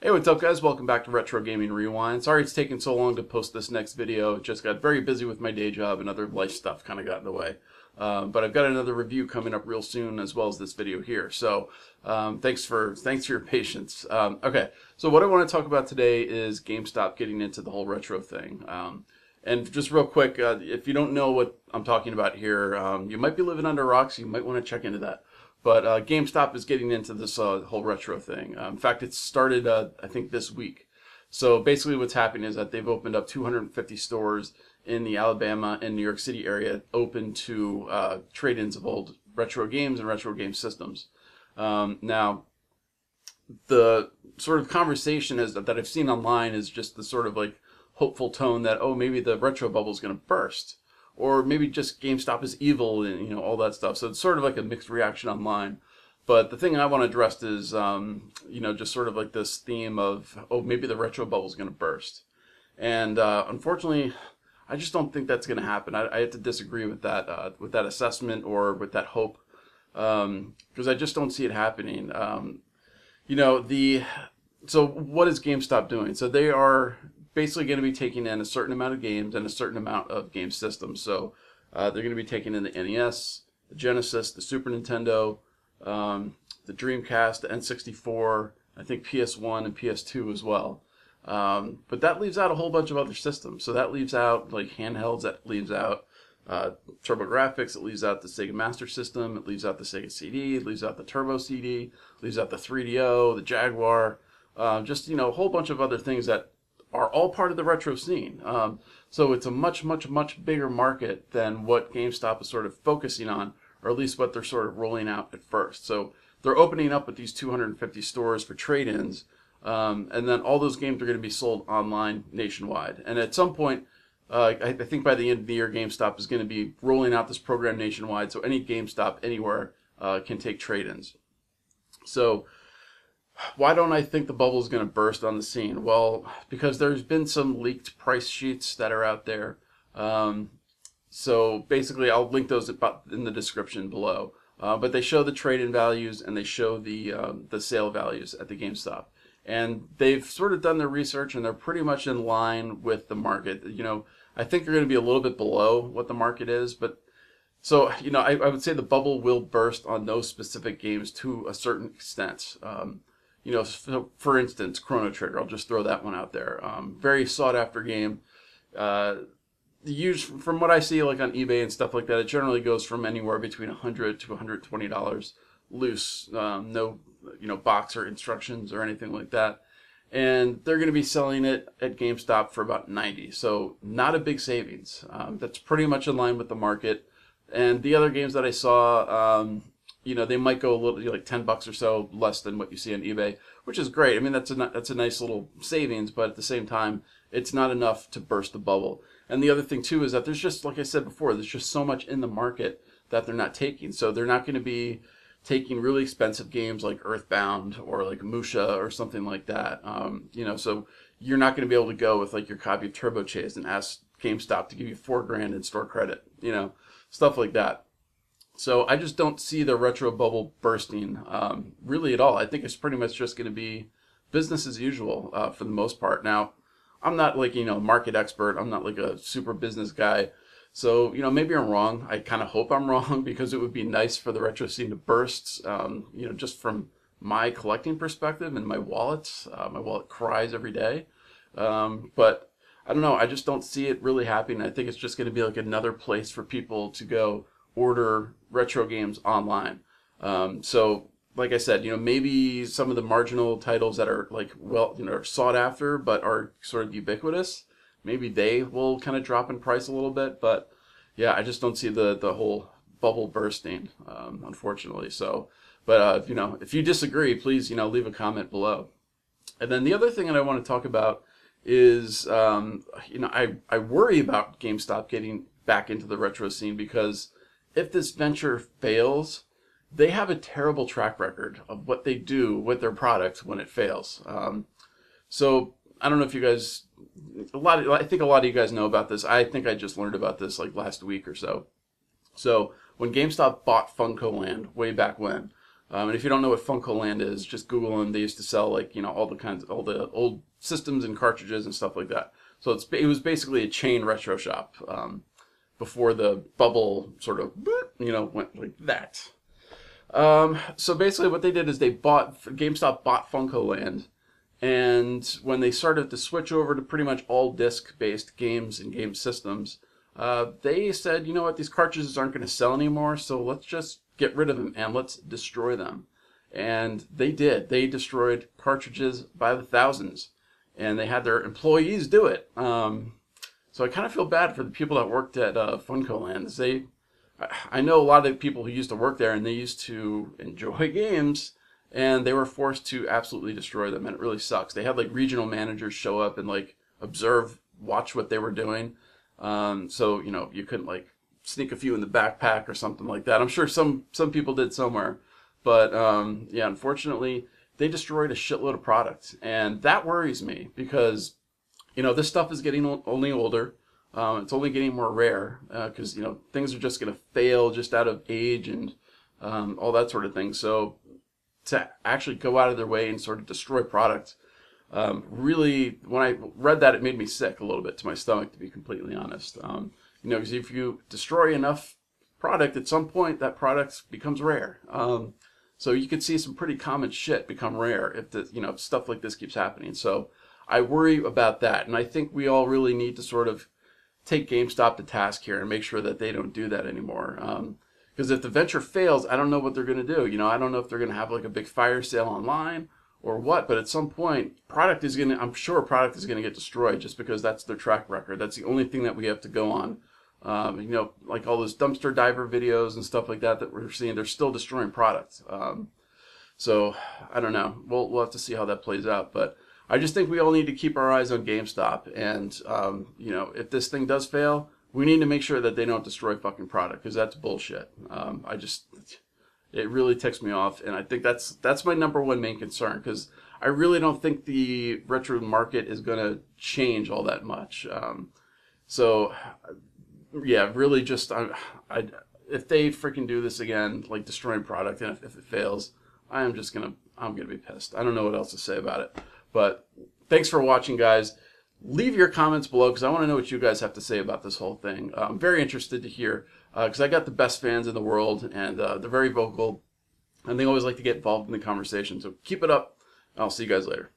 Hey, what's up guys? Welcome back to Retro Gaming Rewind. Sorry it's taken so long to post this next video. Just got very busy with my day job and other life stuff kind of got in the way. But I've got another review coming up real soon as well as this video here. So thanks for your patience. Okay, so what I want to talk about today is GameStop getting into the whole retro thing. And just real quick, if you don't know what I'm talking about here, you might be living under rocks. You might want to check into that. But GameStop is getting into this whole retro thing. In fact, it started, I think, this week. So basically what's happening is that they've opened up 250 stores in the Alabama and New York City area open to trade-ins of old retro games and retro game systems. Now, the sort of conversation that I've seen online is just the sort of like hopeful tone that, oh, maybe the retro bubble is going to burst. Or maybe just GameStop is evil and, you know, all that stuff. So it's sort of like a mixed reaction online. But the thing I want to address is, you know, just sort of like this theme of, oh, maybe the retro bubble is going to burst. And unfortunately, I just don't think that's going to happen. I have to disagree with that assessment or with that hope, because I just don't see it happening. You know, so what is GameStop doing? So they are basically going to be taking in a certain amount of games and a certain amount of game systems. So they're going to be taking in the NES, the Genesis, the Super Nintendo, the Dreamcast, the N64, I think PS1 and PS2 as well. But that leaves out a whole bunch of other systems. So that leaves out like handhelds, that leaves out TurboGrafx, it leaves out the Sega Master System, it leaves out the Sega CD, it leaves out the Turbo CD, it leaves out the 3DO, the Jaguar, just, you know, a whole bunch of other things that are all part of the retro scene. So it's a much, much, much bigger market than what GameStop is sort of focusing on, or at least what they're sort of rolling out at first. So they're opening up with these 250 stores for trade-ins, and then all those games are going to be sold online nationwide. And at some point, I think by the end of the year, GameStop is going to be rolling out this program nationwide, so any GameStop anywhere can take trade-ins. So why don't I think the bubble is going to burst on the scene? Well, because there's been some leaked price sheets that are out there. So basically, I'll link those in the description below. But they show the trade-in values and they show the sale values at the GameStop. And they've sort of done their research and they're pretty much in line with the market. You know, I think they're going to be a little bit below what the market is, but so, you know, I would say the bubble will burst on those specific games to a certain extent. You know, so for instance, Chrono Trigger, I'll just throw that one out there. Very sought after game. From what I see, like on eBay and stuff like that, it generally goes from anywhere between $100 to $120 loose. No, you know, box or instructions or anything like that. And they're going to be selling it at GameStop for about $90. So not a big savings. That's pretty much in line with the market. And the other games that I saw, you know, they might go a little, like $10 or so less than what you see on eBay, which is great. I mean, that's a nice little savings, but at the same time, it's not enough to burst the bubble. And the other thing too is that there's just, like I said before, there's just so much in the market that they're not taking. So they're not going to be taking really expensive games like Earthbound or like Musha or something like that. You know, so you're not going to be able to go with like your copy of Turbo Chase and ask GameStop to give you $4,000 in store credit. You know, stuff like that. So I just don't see the retro bubble bursting really at all. I think it's pretty much just going to be business as usual for the most part. Now, I'm not like, you know, market expert. I'm not like a super business guy. So, you know, maybe I'm wrong. I kind of hope I'm wrong because it would be nice for the retro scene to burst, you know, just from my collecting perspective and my wallet. My wallet cries every day. But I don't know. I just don't see it really happening. I think it's just going to be like another place for people to go order retro games online. So like I said, you know, maybe some of the marginal titles that are like, well, you know, are sought after but are sort of ubiquitous, maybe they will kind of drop in price a little bit. But yeah, I just don't see the whole bubble bursting, unfortunately. So, but you know, if you disagree, please, you know, leave a comment below. And then the other thing that I want to talk about is, you know, I worry about GameStop getting back into the retro scene because if this venture fails, they have a terrible track record of what they do with their products when it fails. So I don't know if you guys, I think a lot of you guys know about this. I think I just learned about this like last week or so. So when GameStop bought Funko Land way back when, And if you don't know what FuncoLand is, just Google them. They used to sell like, you know, all the old systems and cartridges and stuff like that. So it was basically a chain retro shop before the bubble sort of, you know, went like that. So basically what they did is GameStop bought FuncoLand, and when they started to switch over to pretty much all disc-based games and game systems, they said, you know what, these cartridges aren't going to sell anymore, so let's just get rid of them and let's destroy them. And they did. They destroyed cartridges by the thousands, and they had their employees do it. So I kind of feel bad for the people that worked at FuncoLand. I know a lot of people who used to work there, and they used to enjoy games, and they were forced to absolutely destroy them, and it really sucks. They had like regional managers show up and like watch what they were doing. So, you know, you couldn't like sneak a few in the backpack or something like that. I'm sure some people did somewhere, but yeah, unfortunately, they destroyed a shitload of product, and that worries me because, you know, this stuff is getting only older. It's only getting more rare because, you know, things are just going to fail just out of age and all that sort of thing. So to actually go out of their way and sort of destroy product, really, when I read that, it made me sick a little bit to my stomach, to be completely honest. You know, because if you destroy enough product, at some point that product becomes rare. So you could see some pretty common shit become rare if if stuff like this keeps happening. So I worry about that, and I think we all really need to sort of take GameStop to task here and make sure that they don't do that anymore. Because if the venture fails, I don't know what they're going to do. You know, I don't know if they're going to have like a big fire sale online or what, but at some point, I'm sure product is going to get destroyed just because that's their track record. That's the only thing that we have to go on. You know, like all those dumpster diver videos and stuff like that we're seeing, they're still destroying products. So I don't know. We'll have to see how that plays out, but I just think we all need to keep our eyes on GameStop, and you know, if this thing does fail, we need to make sure that they don't destroy fucking product, because that's bullshit. It really ticks me off, and I think that's my number one main concern, because I really don't think the retro market is going to change all that much. So yeah, really just if they freaking do this again, like destroying product, and if it fails, I'm gonna be pissed. I don't know what else to say about it. But thanks for watching, guys. Leave your comments below because I want to know what you guys have to say about this whole thing. I'm very interested to hear because I got the best fans in the world, and they're very vocal, and they always like to get involved in the conversation. So keep it up. I'll see you guys later.